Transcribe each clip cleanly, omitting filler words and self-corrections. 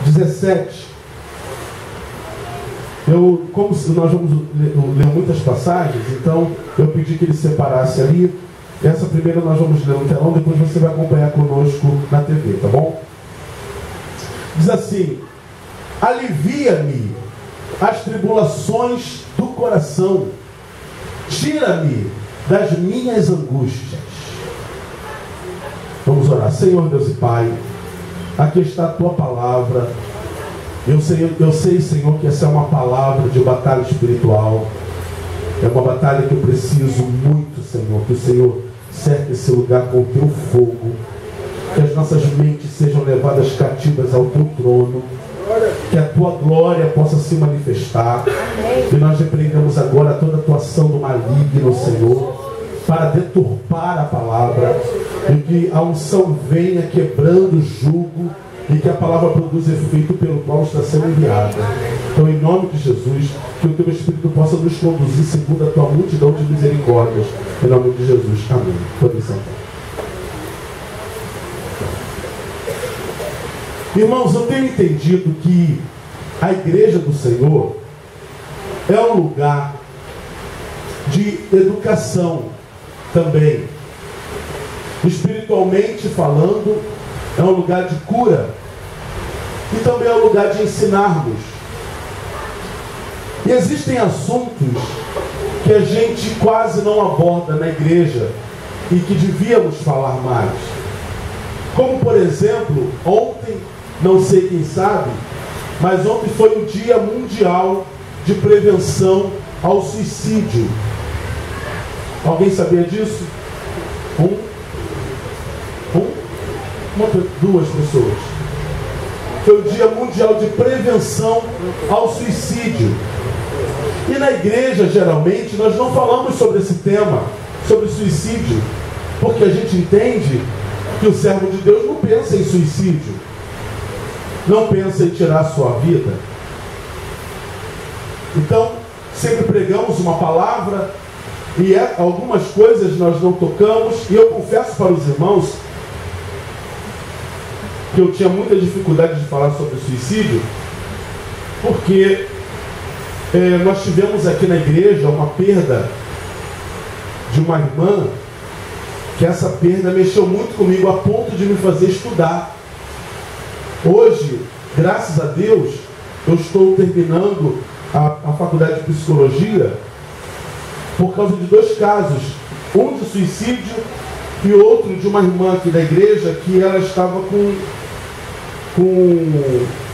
17. Como nós vamos ler muitas passagens, então eu pedi que ele separasse ali. Essa primeira nós vamos ler no telão, depois você vai acompanhar conosco na TV, tá bom? Diz assim: alivia-me as tribulações do coração, tira-me das minhas angústias. Vamos orar. Senhor Deus e Pai, aqui está a tua palavra. Eu sei, Senhor, que essa é uma palavra de batalha espiritual. É uma batalha que eu preciso muito, Senhor. Que o Senhor cerque esse lugar com o teu fogo. Que as nossas mentes sejam levadas cativas ao teu trono. Que a tua glória possa se manifestar. E nós repreendemos agora toda a atuação do maligno, Senhor, para deturpar a palavra. E que a unção venha quebrando o jugo. E que a palavra produza efeito pelo qual está sendo enviada. Então, em nome de Jesus, que o teu Espírito possa nos conduzir segundo a tua multidão de misericórdias. Em nome de Jesus. Amém. Pode sentar. Irmãos, eu tenho entendido que a igreja do Senhor é um lugar de educação também. Espiritualmente falando, é um lugar de cura. E também é um lugar de ensinarmos. E existem assuntos que a gente quase não aborda na igreja e que devíamos falar mais. Como, por exemplo, ontem, não sei quem sabe, mas ontem foi o Dia Mundial de Prevenção ao Suicídio. Alguém sabia disso? Duas pessoas. Foi o Dia Mundial de Prevenção ao Suicídio. E na igreja, geralmente, nós não falamos sobre esse tema, sobre suicídio, porque a gente entende que o servo de Deus não pensa em suicídio, não pensa em tirar a sua vida. Então, sempre pregamos uma palavra e algumas coisas nós não tocamos. E eu confesso para os irmãos que eu tinha muita dificuldade de falar sobre suicídio, porque nós tivemos aqui na igreja uma perda de uma irmã, que essa perda mexeu muito comigo a ponto de me fazer estudar. Hoje, graças a Deus, eu estou terminando a faculdade de psicologia por causa de dois casos, um de suicídio e outro de uma irmã aqui da igreja que ela estava com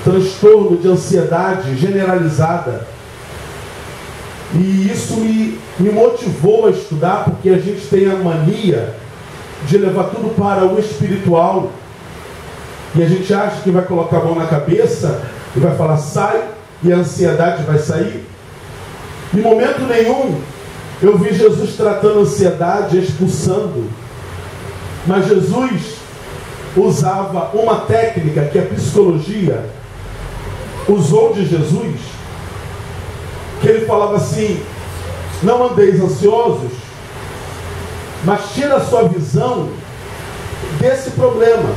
transtorno de ansiedade generalizada. E isso me motivou a estudar, porque a gente tem a mania de levar tudo para o espiritual. E a gente acha que vai colocar a mão na cabeça e vai falar sai, e a ansiedade vai sair. Em momento nenhum eu vi Jesus tratando a ansiedade, expulsando. Mas Jesus usava uma técnica que a psicologia usou de Jesus, que ele falava assim: não andeis ansiosos, mas tira a sua visão desse problema.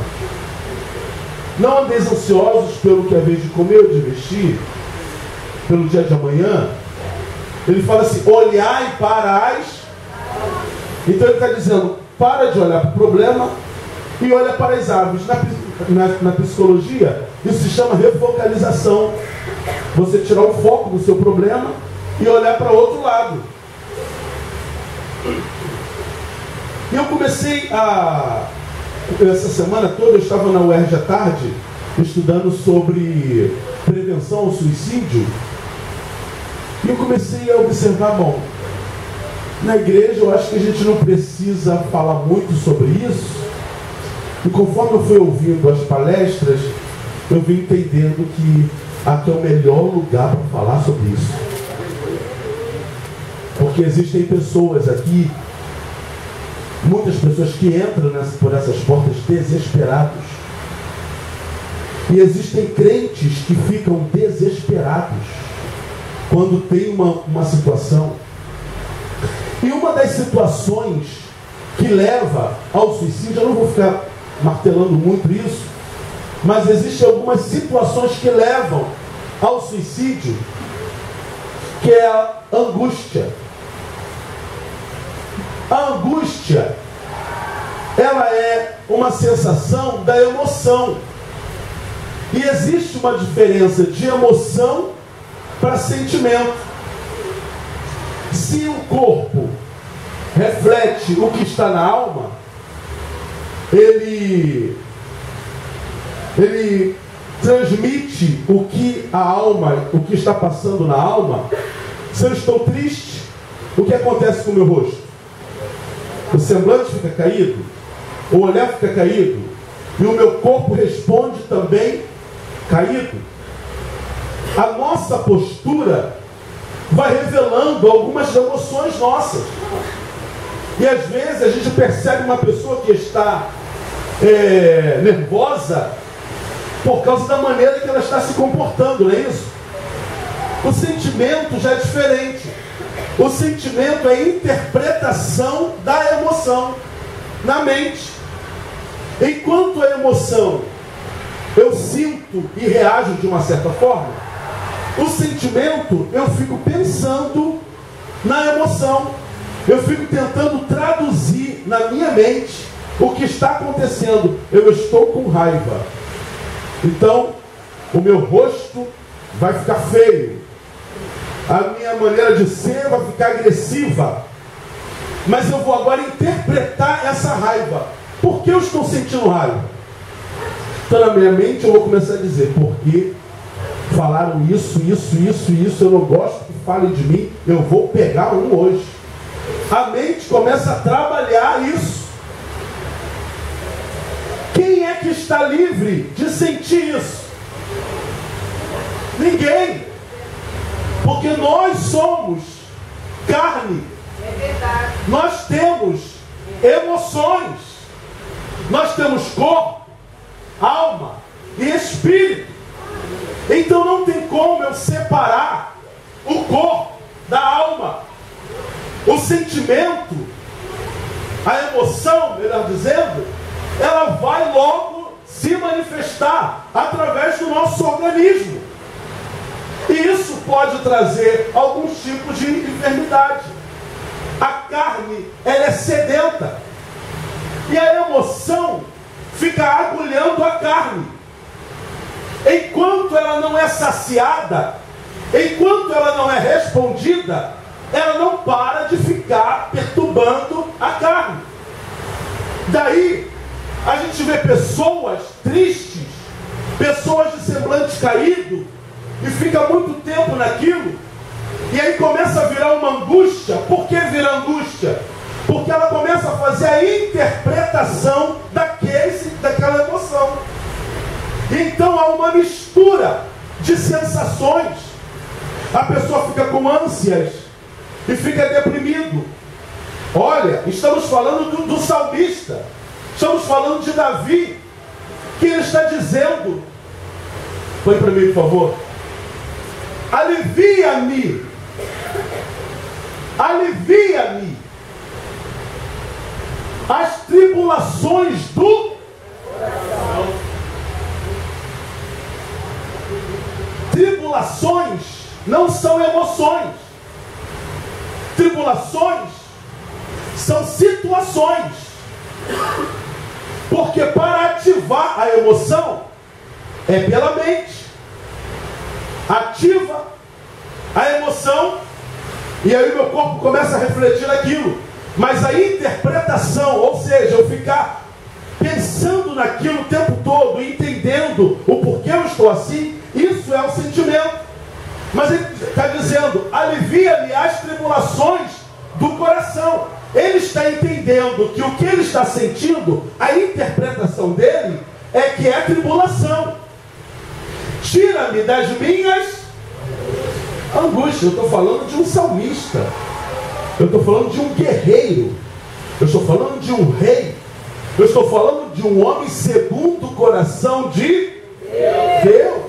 Não andeis ansiosos pelo que é vez de comer ou de vestir, pelo dia de amanhã. Ele fala assim: olhai para as... Então ele está dizendo, para de olhar para o problema e olha para as árvores. Na psicologia, isso se chama refocalização. Você tirar o foco do seu problema e olhar para outro lado. E eu comecei essa semana toda, eu estava na UERJ à tarde, estudando sobre prevenção ao suicídio. E eu comecei a observar, bom, na igreja eu acho que a gente não precisa falar muito sobre isso. E conforme eu fui ouvindo as palestras, eu vim entendendo que aqui é o melhor lugar para falar sobre isso. Porque existem pessoas aqui, muitas pessoas que entram por essas portas desesperados. E existem crentes que ficam desesperados quando tem uma situação. E uma das situações que leva ao suicídio, eu não vou ficar martelando muito isso, Mas existem algumas situações que levam ao suicídio, que é a angústia. A angústia, ela é uma sensação da emoção. E existe uma diferença de emoção para sentimento. Se o corpo reflete o que está na alma, ele transmite o que a alma, o que está passando na alma. Se eu estou triste, o que acontece com o meu rosto? O semblante fica caído, o olhar fica caído, e o meu corpo responde também caído. A nossa postura vai revelando algumas emoções nossas. E às vezes a gente percebe uma pessoa que está nervosa por causa da maneira que ela está se comportando, não é isso? O sentimento já é diferente. O sentimento é a interpretação da emoção na mente. Enquanto a emoção eu sinto e reajo de uma certa forma, o sentimento eu fico pensando na emoção. Eu fico tentando traduzir na minha mente o que está acontecendo. Eu estou com raiva. Então, o meu rosto vai ficar feio. A minha maneira de ser vai ficar agressiva. Mas eu vou agora interpretar essa raiva. Por que eu estou sentindo raiva? Então, na minha mente, eu vou começar a dizer: porque falaram isso, eu não gosto que falem de mim, eu vou pegar um hoje. A mente começa a trabalhar isso. Quem é que está livre de sentir isso? Ninguém. Porque nós somos carne. É verdade. Nós temos emoções. Nós temos corpo, alma e espírito. Então não tem como eu separar o corpo da alma. O sentimento, a emoção, melhor dizendo, ela vai logo se manifestar através do nosso organismo. E isso pode trazer alguns tipos de enfermidade. A carne, ela é sedenta. E a emoção fica agulhando a carne. Enquanto ela não é saciada, enquanto ela não é respondida, ela não para de ficar perturbando a carne. Daí, a gente vê pessoas tristes, pessoas de semblante caído, e fica muito tempo naquilo, e aí começa a virar uma angústia. Por que vira angústia? Porque ela começa a fazer a interpretação daquela emoção. Então há uma mistura de sensações. A pessoa fica com ânsias e fica deprimido. Olha, estamos falando do salmista, estamos falando de Davi, que ele está dizendo, põe para mim, por favor: alivia-me, alivia-me as tribulações do coração. Tribulações não são emoções. Tribulações são situações. Porque para ativar a emoção é pela mente. Ativa a emoção e aí o meu corpo começa a refletir aquilo. Mas a interpretação, ou seja, eu ficar pensando naquilo o tempo todo, entendendo o porquê eu estou assim, isso é o sentimento. Mas ele está dizendo: alivia-me as tribulações do coração. Ele está entendendo que o que ele está sentindo, a interpretação dele é que é tribulação. Tira-me das minhas angústias. Eu estou falando de um salmista. Eu estou falando de um guerreiro. Eu estou falando de um rei. Eu estou falando de um homem segundo o coração de Deus.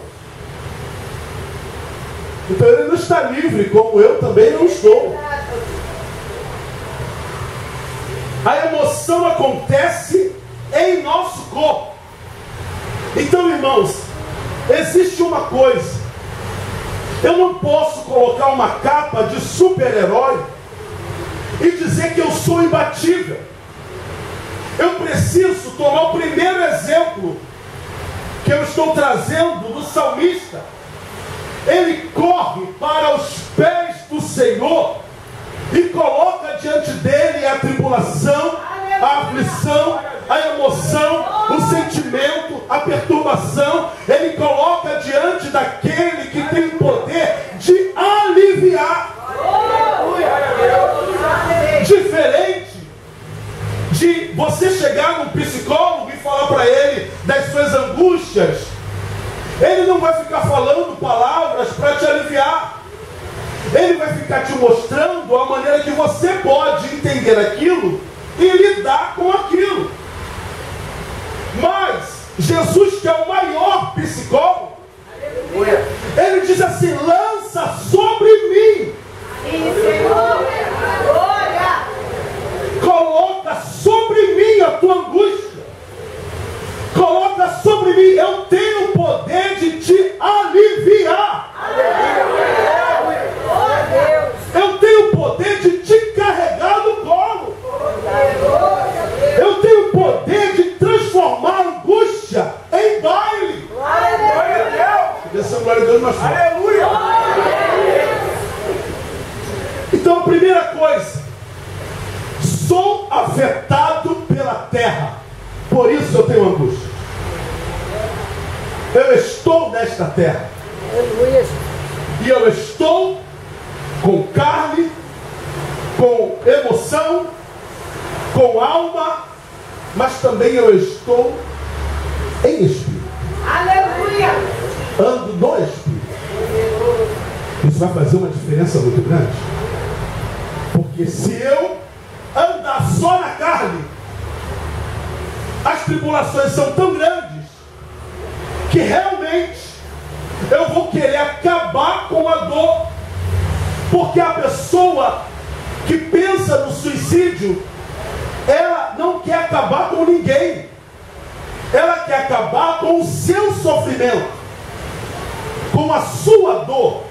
Então ele não está livre, como eu também não estou. A emoção acontece em nosso corpo. Então, irmão, irmãos, existe uma coisa. Eu não posso colocar uma capa de super-herói e dizer que eu sou imbatível. Eu preciso tomar o primeiro exemplo que eu estou trazendo do salmista. Ele corre para os pés do Senhor e coloca diante dele a tribulação, a aflição, a emoção, o sentimento, a perturbação. Ele coloca diante daquele que tem o poder de aliviar. Diferente de você chegar num psicólogo e falar para ele das suas angústias. Ele não vai ficar falando palavras para te aliviar. Ele vai ficar te mostrando a maneira que você pode entender aquilo e lidar com aquilo. Mas Jesus, que é o maior psicólogo, ele diz assim: lança sobre mim. Coloca sobre mim a tua angústia. Coloca sobre mim. Eu tenho o poder de te aliviar. Eu tenho o poder de te carregar no colo. Eu tenho o poder de transformar a angústia em baile. Essa glória a Deus mais forte. Aleluia! Então, a primeira coisa: sou afetado pela terra, por isso eu tenho angústia. Eu estou nesta terra. Aleluia. E eu estou com carne, com emoção, com alma, mas também eu estou em espírito. Aleluia! Ando no espírito. Isso vai fazer uma diferença muito grande. Porque se eu andar só na carne, as tribulações são tão grandes que realmente eu vou querer acabar com a dor. Porque a pessoa que pensa no suicídio, ela não quer acabar com ninguém. Ela quer acabar com o seu sofrimento, com a sua dor.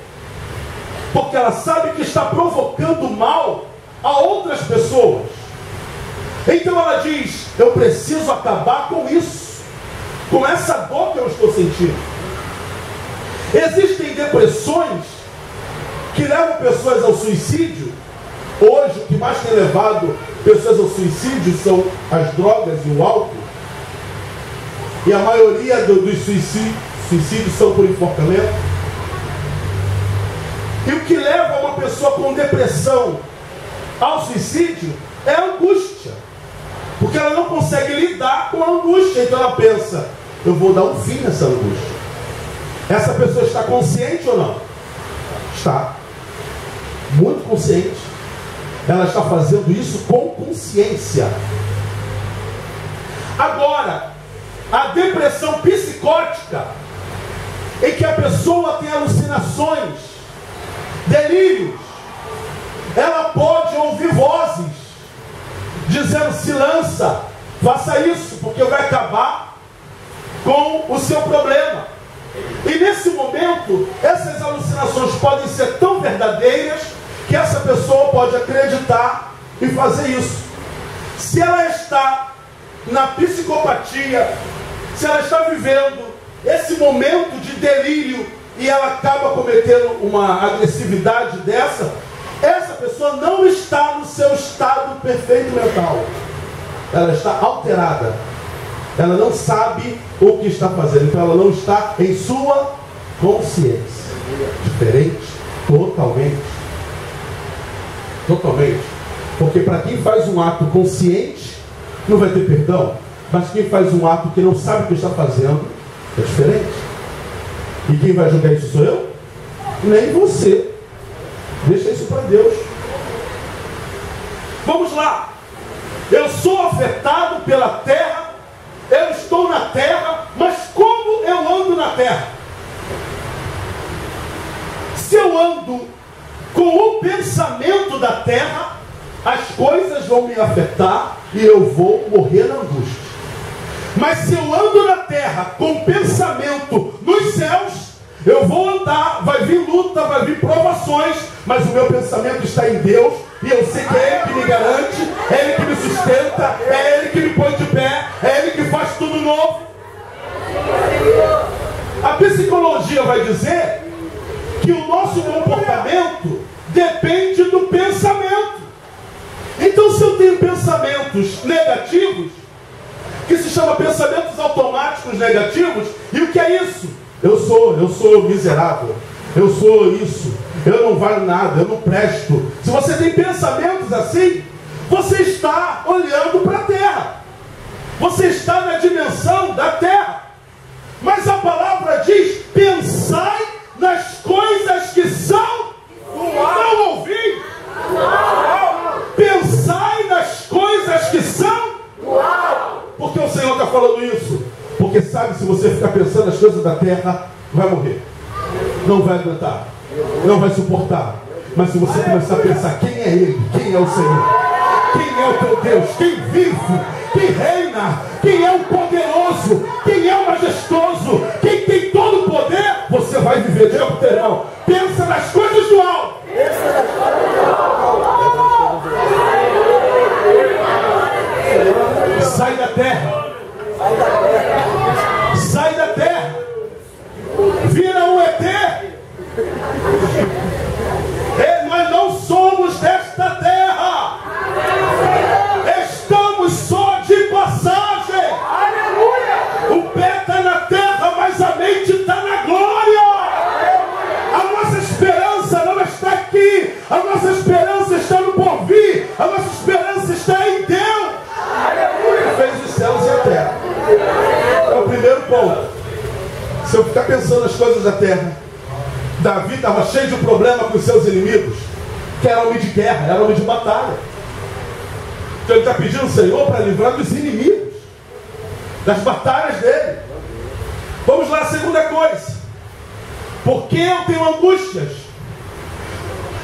Porque ela sabe que está provocando mal a outras pessoas. Então ela diz: eu preciso acabar com isso, com essa dor que eu estou sentindo. Existem depressões que levam pessoas ao suicídio. Hoje o que mais tem levado pessoas ao suicídio são as drogas e o álcool. E a maioria dos suicídios são por enforcamento. E o que leva uma pessoa com depressão ao suicídio é a angústia. Porque ela não consegue lidar com a angústia. Então ela pensa: eu vou dar um fim nessa angústia. Essa pessoa está consciente ou não? Está. Muito consciente. Ela está fazendo isso com consciência. Agora, a depressão psicótica, em que a pessoa tem alucinações, delírios, ela pode ouvir vozes dizendo: se lança, faça isso, porque vai acabar com o seu problema. E nesse momento, essas alucinações podem ser tão verdadeiras que essa pessoa pode acreditar e fazer isso. Se ela está na psicopatia, se ela está vivendo esse momento de delírio e ela acaba cometendo uma agressividade dessa, essa pessoa não está no seu estado perfeito mental. Ela está alterada. Ela não sabe o que está fazendo. Então ela não está em sua consciência. Diferente, totalmente. Totalmente. Porque para quem faz um ato consciente, não vai ter perdão. Mas quem faz um ato que não sabe o que está fazendo, é diferente. E quem vai julgar isso sou eu? Nem você. Deixa isso para Deus. Vamos lá. Eu sou afetado pela terra. Eu estou na terra. Mas como eu ando na terra? Se eu ando com o pensamento da terra, as coisas vão me afetar e eu vou morrer na angústia. Mas se eu ando na terra com pensamento nos céus, eu vou andar, vai vir luta, vai vir provações, mas o meu pensamento está em Deus, e eu sei que é Ele que me garante, é Ele que me sustenta, é Ele que me põe de pé, é Ele que faz tudo novo. A psicologia vai dizer que o nosso comportamento depende do pensamento. Então, se eu tenho pensamentos negativos, que se chama pensamentos automáticos negativos, e o que é isso? Eu sou miserável, eu sou isso, eu não valho nada, eu não presto. Se você tem pensamentos assim, você está olhando para a terra, você está na dimensão da terra. Mas a palavra diz: pensai nas coisas que são do alto. Não ouvi? Pensai nas coisas que são do alto. Por que o Senhor está falando isso? Porque sabe, se você ficar pensando nas coisas da terra, vai morrer, não vai aguentar, não vai suportar. Mas se você começar a pensar: quem é Ele? Quem é o Senhor? Quem é o teu Deus? Quem vive? Quem reina? Quem é o poderoso? Quem é o majestoso? Quem tem todo o poder? Você vai viver. Diga para o teu irmão: pensa nas coisas do alto. Sai da terra. Sai da terra. Vira um ET. Nós não somos desta terra. Estamos só de passagem. O pé está na terra, mas a mente está na glória. A nossa esperança não está aqui. A nossa esperança está no porvir. A nossa esperança está em Deus. Fez os céus e a terra. É o primeiro ponto. Se eu ficar pensando nas coisas da terra, Davi estava cheio de problema com os seus inimigos, que era homem de guerra, era homem de batalha. Então ele está pedindo ao Senhor para livrar dos inimigos, das batalhas dele. Vamos lá, segunda coisa. Porque eu tenho angústias?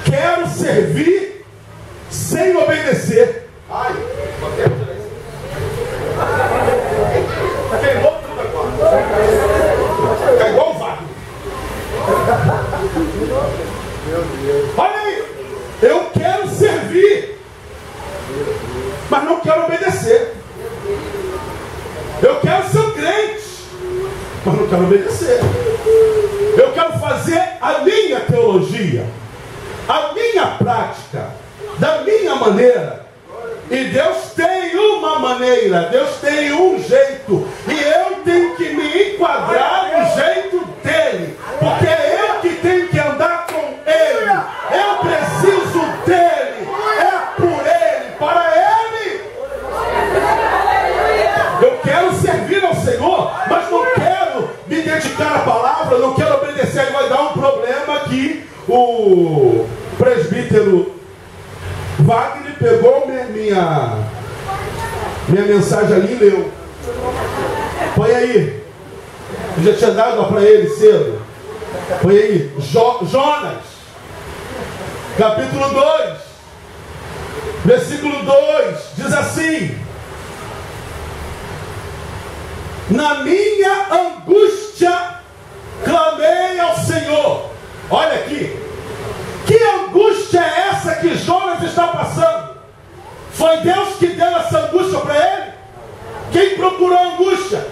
Quero servir sem obedecer. Ai, queimou tudo agora. Está igual o Wagner. Olha aí, eu quero servir, mas não quero obedecer. Eu quero ser crente, mas não quero obedecer. Eu quero fazer a minha teologia, a minha prática, da minha maneira. E Deus tem uma maneira, Deus tem um jeito, e eu tenho que me enquadrar no jeito dele, porque é eu que tenho que andar com ele. Eu preciso dele, é por ele, para ele. Eu quero servir ao Senhor, mas não quero me dedicar à palavra, não quero obedecer. Aí vai dar um problema que o presbítero Wagner pegou minha mensagem ali e leu. Põe aí. Eu já tinha dado para ele cedo. Põe aí. Jonas, capítulo 2, versículo 2, diz assim: na minha angústia clamei ao Senhor. Olha aqui. Que angústia é essa que Jonas está passando? Foi Deus que deu essa angústia para ele? Quem procurou a angústia?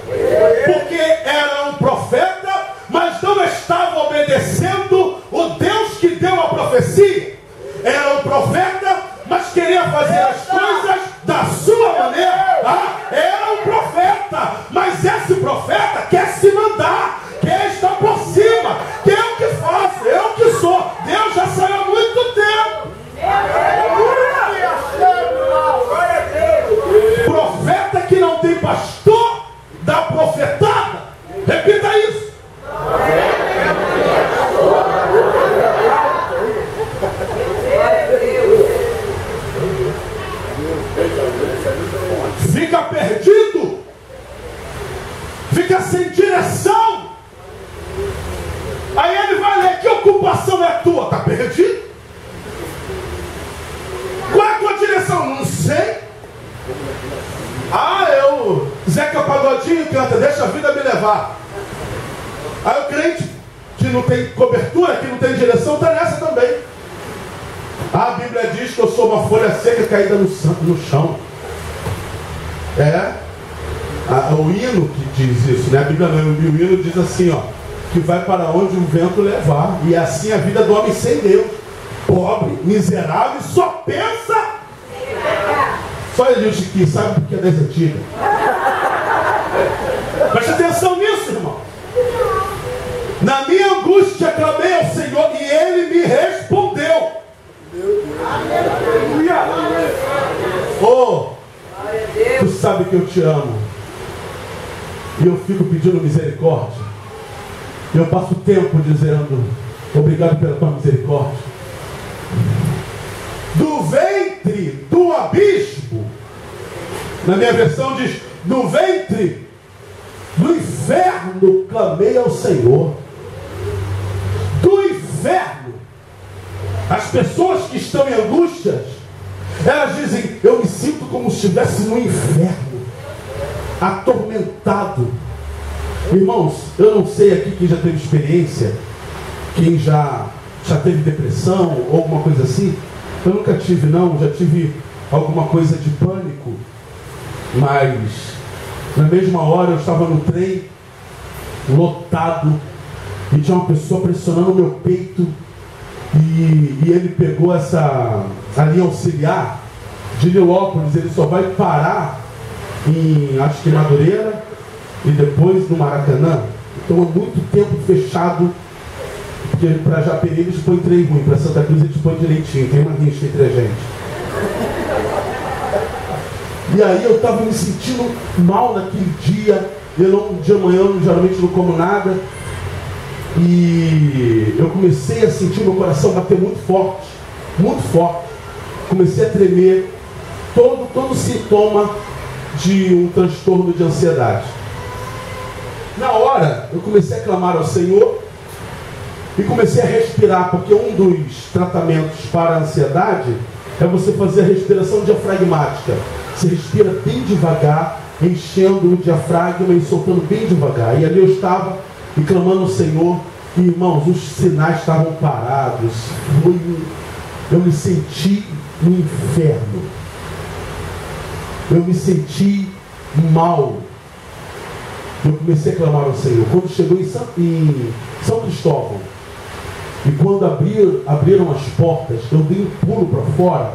Porque era um profeta, mas não estava obedecendo o Deus que deu a profecia. Era um profeta, mas queria fazer as coisas da sua maneira. Era um profeta, mas esse profeta quer se mandar, quer estar por cima, quer o que faço, eu que sou. Deus já saiu há muito tempo. Profeta que não tem pastor, dá profetada. levar. Aí o crente que não tem cobertura, que não tem direção, está nessa também. A Bíblia diz que eu sou uma folha seca caída no chão. O hino que diz isso, né? A Bíblia não, o hino diz assim, ó, que vai para onde o vento levar. E assim a vida do homem sem Deus. Pobre, miserável, só pensa. Só ele diz que sabe porque é das antigas. Preste atenção nisso, irmão. Na minha angústia clamei ao Senhor e Ele me respondeu. Oh, tu sabe que eu te amo. E eu fico pedindo misericórdia. Eu passo o tempo dizendo obrigado pela tua misericórdia. Do ventre do abismo, na minha versão diz, do ventre do inferno clamei ao Senhor. Do inferno. As pessoas que estão em angústias, elas dizem, eu me sinto como se estivesse no inferno, atormentado. Irmãos, eu não sei aqui quem já teve experiência, quem já teve depressão ou alguma coisa assim. Eu nunca tive, não, já tive alguma coisa de pânico, mas na mesma hora eu estava no trem, lotado, e tinha uma pessoa pressionando o meu peito, e ele pegou essa linha auxiliar de Nilópolis. Ele só vai parar em, acho que Madureira, e depois no Maracanã. Então é muito tempo fechado, porque para Japeri eles põem trem ruim, para Santa Cruz eles põem direitinho, tem uma rixa entre a gente. E aí eu estava me sentindo mal naquele dia. De manhã eu geralmente não como nada. E eu comecei a sentir meu coração bater muito forte. Muito forte. Comecei a tremer. Todo sintoma de um transtorno de ansiedade. Na hora, eu comecei a clamar ao Senhor. E comecei a respirar, porque um dos tratamentos para a ansiedade é você fazer a respiração diafragmática. Você respira bem devagar, enchendo o diafragma e soltando bem devagar. E ali eu estava e clamando ao Senhor. E, irmãos, os sinais estavam parados. Eu me senti no inferno. Eu me senti mal. Eu comecei a clamar ao Senhor. Quando chegou em São Cristóvão, e quando abriram as portas, eu dei um pulo para fora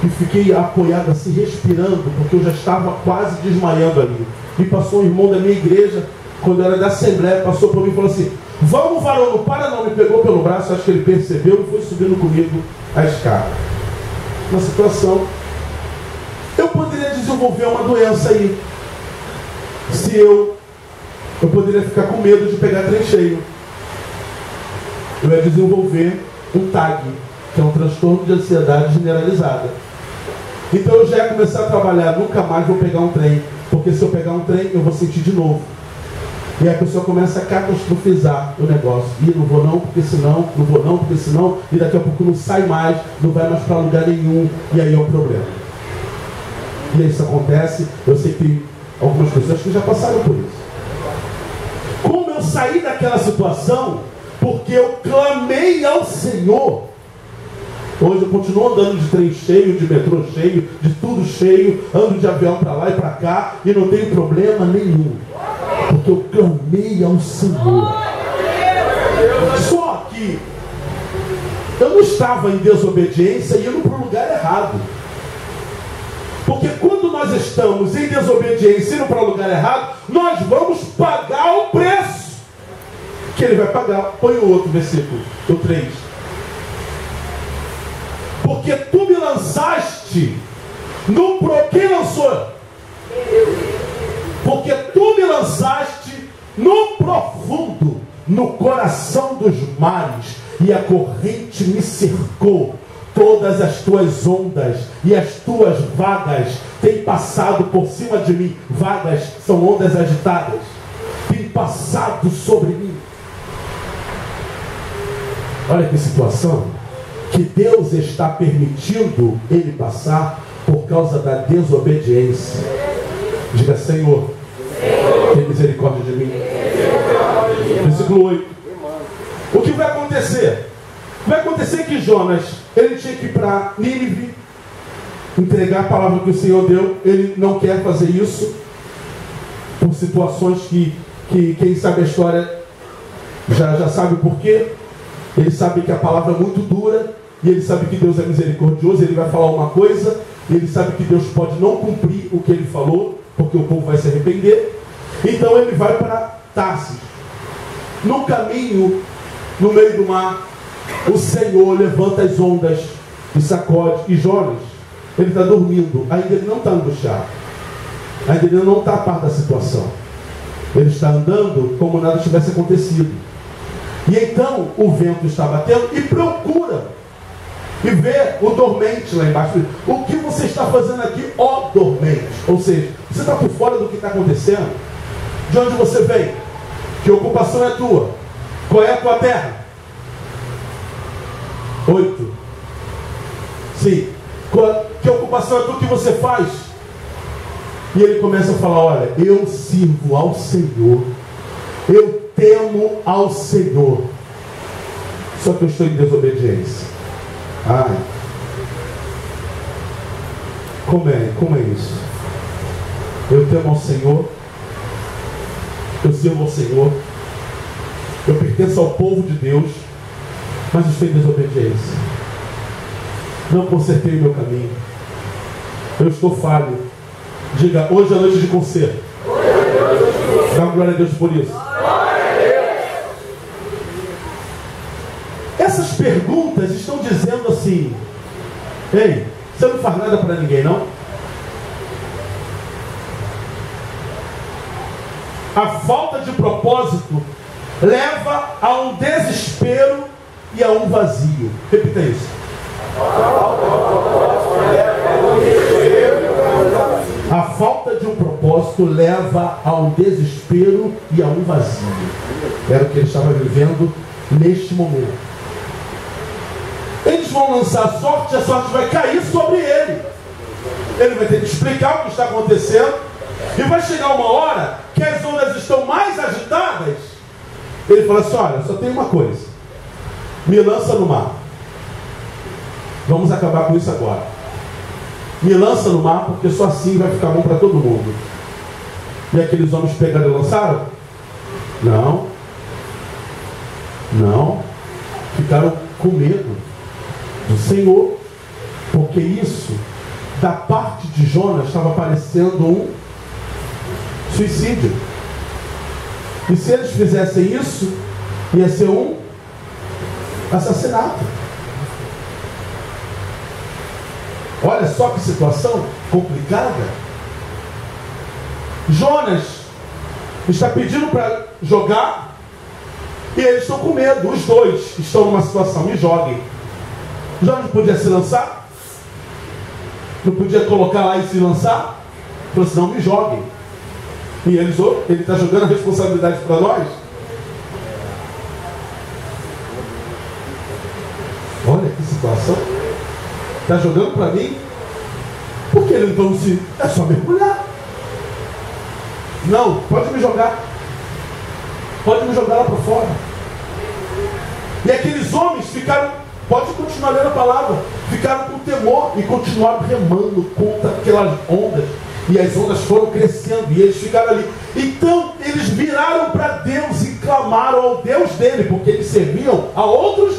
e fiquei apoiado assim, respirando, porque eu já estava quase desmaiando ali. E passou um irmão da minha igreja, quando eu era da Assembleia, passou por mim e falou assim, vamos, varão, não para não. Me pegou pelo braço, acho que ele percebeu e foi subindo comigo a escada. Uma situação, eu poderia desenvolver uma doença aí. Se eu poderia ficar com medo de pegar trem cheio. Eu ia desenvolver um TAG, que é um transtorno de ansiedade generalizada. Então eu já ia começar a trabalhar, nunca mais vou pegar um trem, porque se eu pegar um trem, eu vou sentir de novo. E a pessoa começa a catastrofizar o negócio. E não vou não, porque senão, não vou não, porque senão, e daqui a pouco não sai mais, não vai mais para lugar nenhum, e aí é o problema. E isso acontece, eu sei que tem algumas pessoas que já passaram por isso. Como eu saí daquela situação? Porque eu clamei ao Senhor. Hoje eu continuo andando de trem cheio, de metrô cheio, de tudo cheio, ando de avião para lá e para cá, e não tenho problema nenhum. Porque eu clamei ao Senhor. Só que eu não estava em desobediência e indo para o lugar errado. Porque quando nós estamos em desobediência e indo para o lugar errado, nós vamos pagar o preço que ele vai pagar. Põe o outro versículo, o 3. Porque tu me lançaste no quem lançou? Porque tu me lançaste no profundo, no coração dos mares, e a corrente me cercou. Todas as tuas ondas e as tuas vagas têm passado por cima de mim. Vagas são ondas agitadas. Têm passado sobre mim. Olha que situação que Deus está permitindo ele passar por causa da desobediência. Diga, Senhor, tem misericórdia de mim. Versículo 8. O que vai acontecer? Vai acontecer que Jonas, ele tinha que ir para Nínive, entregar a palavra que o Senhor deu. Ele não quer fazer isso, por situações que quem sabe a história já sabe o porquê. Ele sabe que a palavra é muito dura, e ele sabe que Deus é misericordioso. Ele vai falar uma coisa, e ele sabe que Deus pode não cumprir o que ele falou, porque o povo vai se arrepender. Então ele vai para Tarsis. No caminho, no meio do mar, o Senhor levanta as ondas e sacode. E Jonas, ele está dormindo, ainda ele não está angustiado, ainda ele não está a par da situação. Ele está andando como nada tivesse acontecido. E então o vento está batendo e procura e vê o dormente lá embaixo. O que você está fazendo aqui, ó dormente? Ou seja, você está por fora do que está acontecendo? De onde você vem? Que ocupação é tua? Qual é a tua terra? 8. Sim. Que ocupação é tua que você faz? E ele começa a falar: olha, eu sirvo ao Senhor, eu temo ao Senhor, só que eu estou em desobediência. Ai, como é isso? Eu temo ao Senhor, eu sirvo ao Senhor, eu pertenço ao povo de Deus, mas estou em desobediência. Não consertei o meu caminho, eu estou falho. Diga: hoje é noite de conserto. Dá glória a Deus por isso. Essas perguntas estão dizendo assim: ei, você não faz nada para ninguém, não? A falta de propósito leva a um desespero e a um vazio. Repita isso. A falta de um propósito leva a um desespero e a um vazio. Era o que ele estava vivendo neste momento. Eles vão lançar a sorte vai cair sobre ele. Ele vai ter que explicar o que está acontecendo. E vai chegar uma hora que as ondas estão mais agitadas. Ele fala assim: olha, só tem uma coisa, me lança no mar. Vamos acabar com isso agora. Me lança no mar, porque só assim vai ficar bom para todo mundo. E aqueles homens pegaram e lançaram? Não. Ficaram com medo do Senhor, porque isso, da parte de Jonas, estava parecendo um suicídio. E se eles fizessem isso, ia ser um assassinato. Olha só que situação complicada. Jonas está pedindo para jogar, e eles estão com medo. Os dois estão numa situação: me joguem. Jonas não podia se lançar? Não podia colocar lá e se lançar? Falou assim: não, me joguem. E ele está jogando a responsabilidade para nós. Olha que situação. Está jogando para mim? Por que ele então se... É só mergulhar. Não, pode me jogar. Pode me jogar lá para fora. E aqueles homens ficaram... Pode continuar lendo a palavra. Ficaram com temor e continuaram remando contra aquelas ondas. E as ondas foram crescendo e eles ficaram ali. Então eles viraram para Deus e clamaram ao Deus dele, porque eles serviam a outros